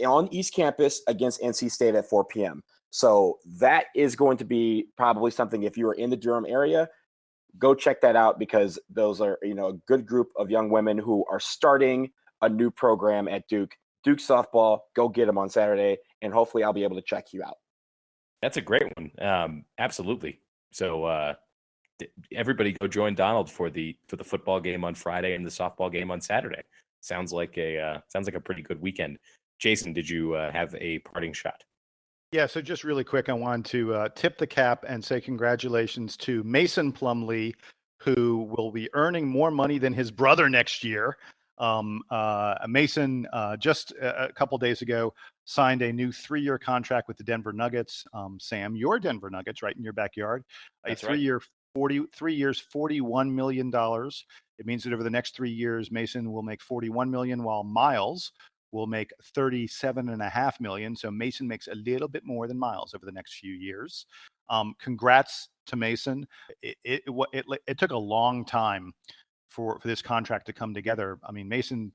on East Campus against NC State at 4 p.m. So that is going to be probably something, if you are in the Durham area, go check that out, because those are, a good group of young women who are starting a new program at Duke. Duke softball, go get them on Saturday, and hopefully I'll be able to check you out. That's a great one. Absolutely. So everybody go join Donald for the football game on Friday and the softball game on Saturday. Sounds like a pretty good weekend. Jason, did you have a parting shot? Yeah, so just really quick, I wanted to tip the cap and say congratulations to Mason Plumlee, who will be earning more money than his brother next year. Mason, just a couple days ago, signed a new 3-year contract with the Denver Nuggets. Sam, your Denver Nuggets, right in your backyard. That's a 3-year, 3 years, $41 million. It means that over the next 3 years, Mason will make $41 million, while Miles will make $37.5 million. So Mason makes a little bit more than Miles over the next few years. Congrats to Mason. It took a long time for this contract to come together. I mean, Mason,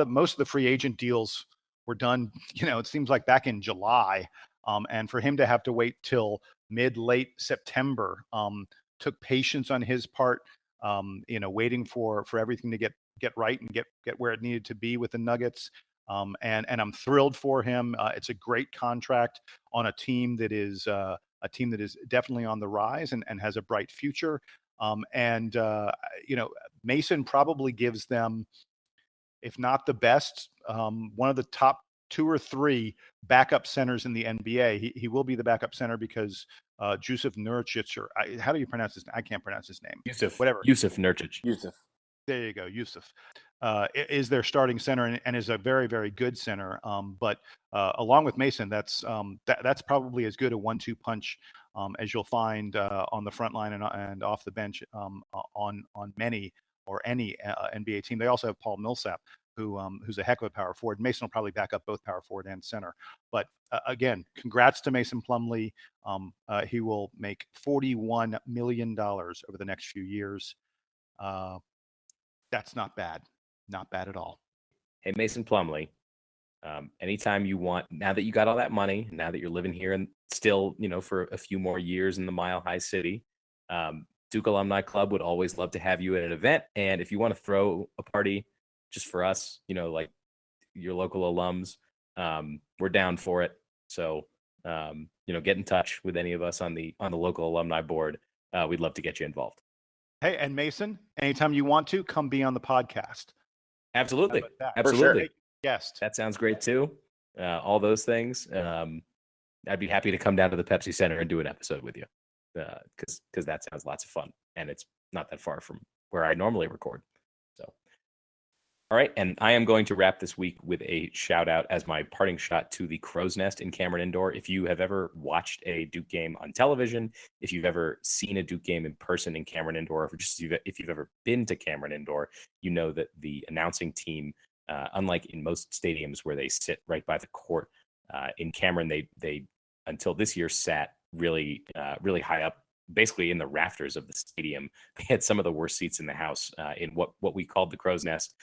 most of the free agent deals were done, it seems like back in July. And for him to have to wait till late September took patience on his part, waiting for everything to get right and get where it needed to be with the Nuggets. And I'm thrilled for him. It's a great contract on a team that is definitely on the rise and has a bright future. Mason probably gives them, if not the best, one of the top 2 or 3 backup centers in the NBA. He will be the backup center because Jusuf Nurkic, or how do you pronounce his name? I can't pronounce his name. Jusuf Nurkic. There you go, Jusuf. Is their starting center and is a very, very good center. But along with Mason, that's probably as good a 1-2 punch as you'll find on the front line and off the bench on many or any NBA team. They also have Paul Millsap, who's a heck of a power forward. Mason will probably back up both power forward and center. But again, congrats to Mason Plumlee. He will make $41 million over the next few years. That's not bad. Not bad at all. Hey, Mason Plumlee, anytime you want, now that you got all that money, now that you're living here and still, for a few more years in the Mile High City, Duke Alumni Club would always love to have you at an event. And if you want to throw a party just for us, like your local alums, we're down for it. So, get in touch with any of us on the local alumni board. We'd love to get you involved. Hey, and Mason, anytime you want to, come be on the podcast. Absolutely. Absolutely. Sure. Yes. That sounds great too. All those things. I'd be happy to come down to the Pepsi Center and do an episode with you. Because that sounds lots of fun. And it's not that far from where I normally record. So, all right. And I am going to wrap this week with a shout out as my parting shot to the Crow's Nest in Cameron Indoor. If you have ever watched a Duke game on television, if you've ever seen a Duke game in person in Cameron Indoor, or just if you've ever been to Cameron Indoor, you know that the announcing team, unlike in most stadiums where they sit right by the court, in Cameron, they until this year sat really high up, basically in the rafters of the stadium. They had some of the worst seats in the house in what we called the Crow's Nest.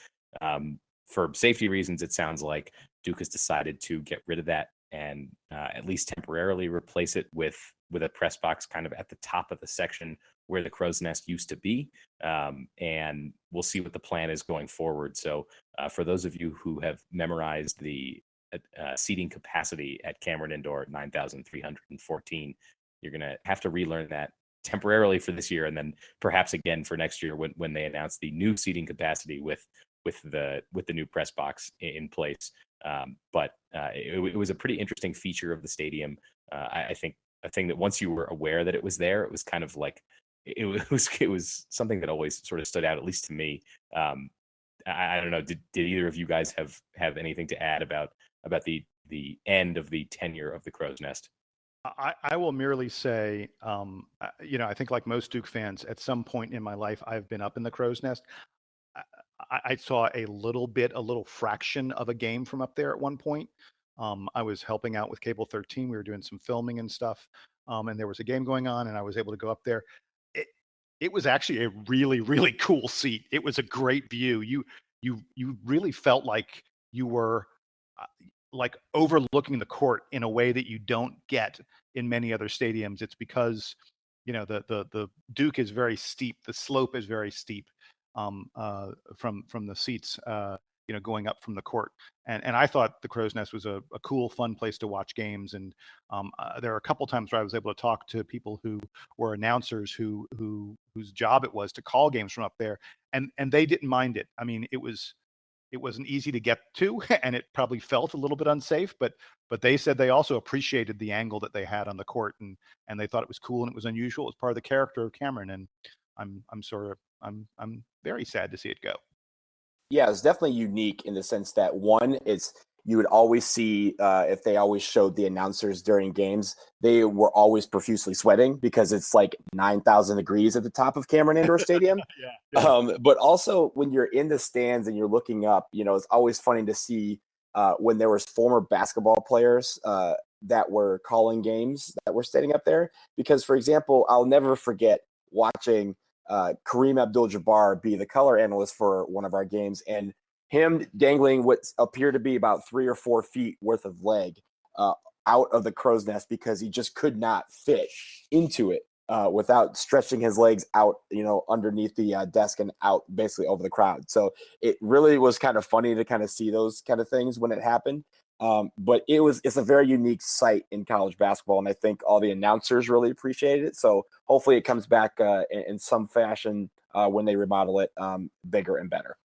For safety reasons, it sounds like Duke has decided to get rid of that and at least temporarily replace it with a press box kind of at the top of the section where the Crow's Nest used to be. And we'll see what the plan is going forward. So for those of you who have memorized the seating capacity at Cameron Indoor, 9,314, you're going to have to relearn that temporarily for this year, and then perhaps again for next year when they announce the new seating capacity with the new press box in place. But it was a pretty interesting feature of the stadium. I think a thing that once you were aware that it was there, it was kind of like it was something that always sort of stood out, at least to me. I don't know. Did either of you guys have anything to add about the end of the tenure of the Crow's Nest? I will merely say, I think like most Duke fans, at some point in my life, I've been up in the Crow's Nest. I saw a little fraction of a game from up there at one point. I was helping out with Cable 13. We were doing some filming and stuff. And there was a game going on and I was able to go up there. It was actually a really, really cool seat. It was a great view. You really felt like you were like overlooking the court in a way that you don't get in many other stadiums. It's because, the Duke is very steep. The slope is very steep. From the seats, going up from the court. And I thought the Crow's Nest was a cool, fun place to watch games. And there are a couple times where I was able to talk to people who were announcers whose job it was to call games from up there. And they didn't mind it. I mean, it wasn't easy to get to, and it probably felt a little bit unsafe, but they said they also appreciated the angle that they had on the court, and they thought it was cool and it was unusual. It was part of the character of Cameron. And I'm very sad to see it go. Yeah, it's definitely unique in the sense that one, you would always see if they always showed the announcers during games, they were always profusely sweating because it's like 9,000 degrees at the top of Cameron Indoor Stadium. Yeah. But also when you're in the stands and you're looking up, it's always funny to see when there was former basketball players that were calling games that were standing up there. Because, for example, I'll never forget watching Kareem Abdul-Jabbar be the color analyst for one of our games, and him dangling what appeared to be about 3 or 4 feet worth of leg out of the crow's nest because he just could not fit into it without stretching his legs out, underneath the desk and out basically over the crowd. So it really was kind of funny to kind of see those kind of things when it happened. But it's a very unique sight in college basketball, and I think all the announcers really appreciated it. So hopefully it comes back in some fashion when they remodel it bigger and better.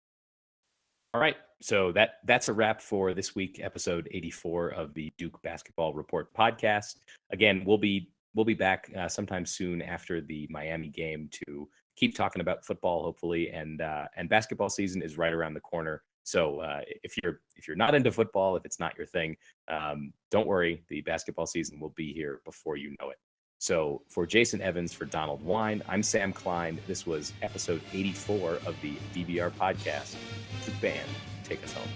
All right. So that's a wrap for this week, episode 84 of the Duke Basketball Report podcast. Again, we'll be back sometime soon after the Miami game to keep talking about football, hopefully, and basketball season is right around the corner. So if you're not into football, if it's not your thing, don't worry. The basketball season will be here before you know it. So for Jason Evans, for Donald Wine, I'm Sam Klein. This was episode 84 of the DBR podcast. Duke Band, take us home.